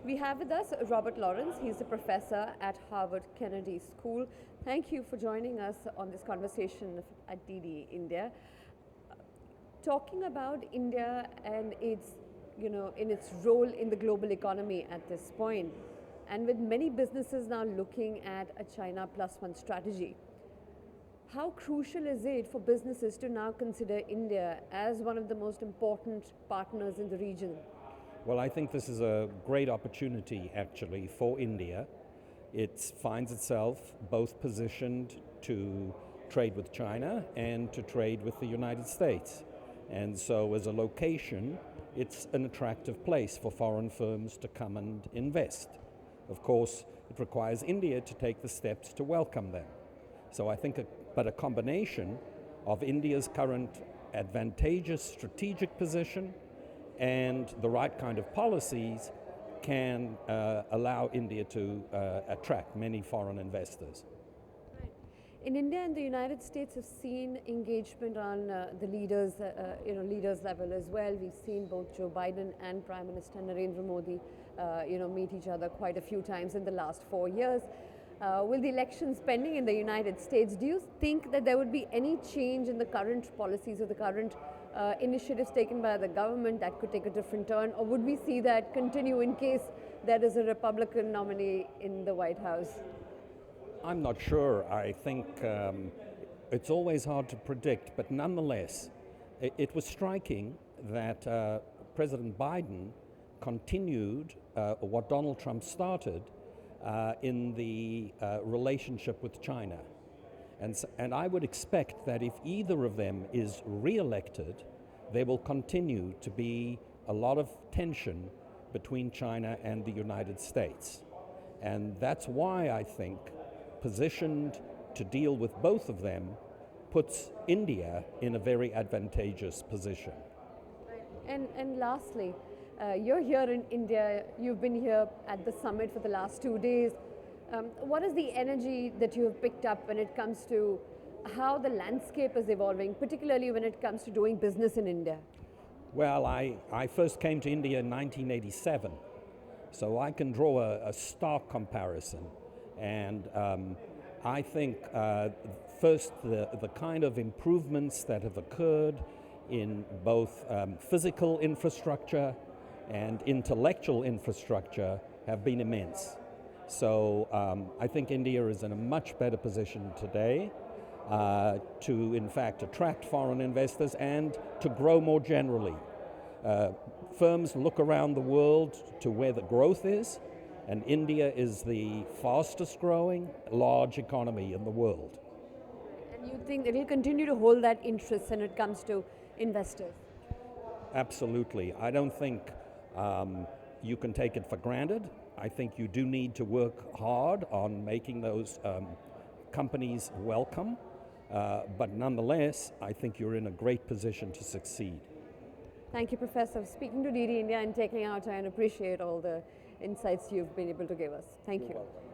We have with us Robert Lawrence. He's a professor at Harvard Kennedy School. Thank you for joining us on this conversation at DD India. Talking about India and its, in its role in the global economy at this point, and with many businesses now looking at a China plus one strategy, how crucial is it for businesses to now consider India as one of the most important partners in the region? Well, I think this is a great opportunity actually for India. It finds itself both positioned to trade with China and to trade with the United States. And so as a location, it's an attractive place for foreign firms to come and invest. Of course, it requires India to take the steps to welcome them. So I think a combination of India's current advantageous strategic position and the right kind of policies can allow India to attract many foreign investors. Right. In India and the United States have seen engagement on the leaders level as well. We've seen both Joe Biden and Prime Minister Narendra Modi meet each other quite a few times in the last 4 years. With the elections pending in the United States, do you think that there would be any change in the current policies or the current initiatives taken by the government that could take a different turn, or would we see that continue in case there is a Republican nominee in the White House? I'm not sure. I think it's always hard to predict, but nonetheless, it was striking that President Biden continued what Donald Trump started in the relationship with China. And I would expect that if either of them is re-elected, there will continue to be a lot of tension between China and the United States. And that's why I think positioned to deal with both of them puts India in a very advantageous position. And lastly, you're here in India, you've been here at the summit for the last 2 days. What is the energy that you have picked up when it comes to how the landscape is evolving, particularly when it comes to doing business in India? Well, I first came to India in 1987, so I can draw a stark comparison. And I think first the kind of improvements that have occurred in both physical infrastructure and intellectual infrastructure have been immense. So I think India is in a much better position today to in fact attract foreign investors and to grow more generally. Firms look around the world to where the growth is, and India is the fastest growing large economy in the world. And you think it will continue to hold that interest when it comes to investors? Absolutely. I don't think you can take it for granted. I think you do need to work hard on making those companies welcome, but nonetheless, I think you're in a great position to succeed. Thank you, Professor, for speaking to DD India and taking our time. I appreciate all the insights you've been able to give us. Thank you. You're welcome.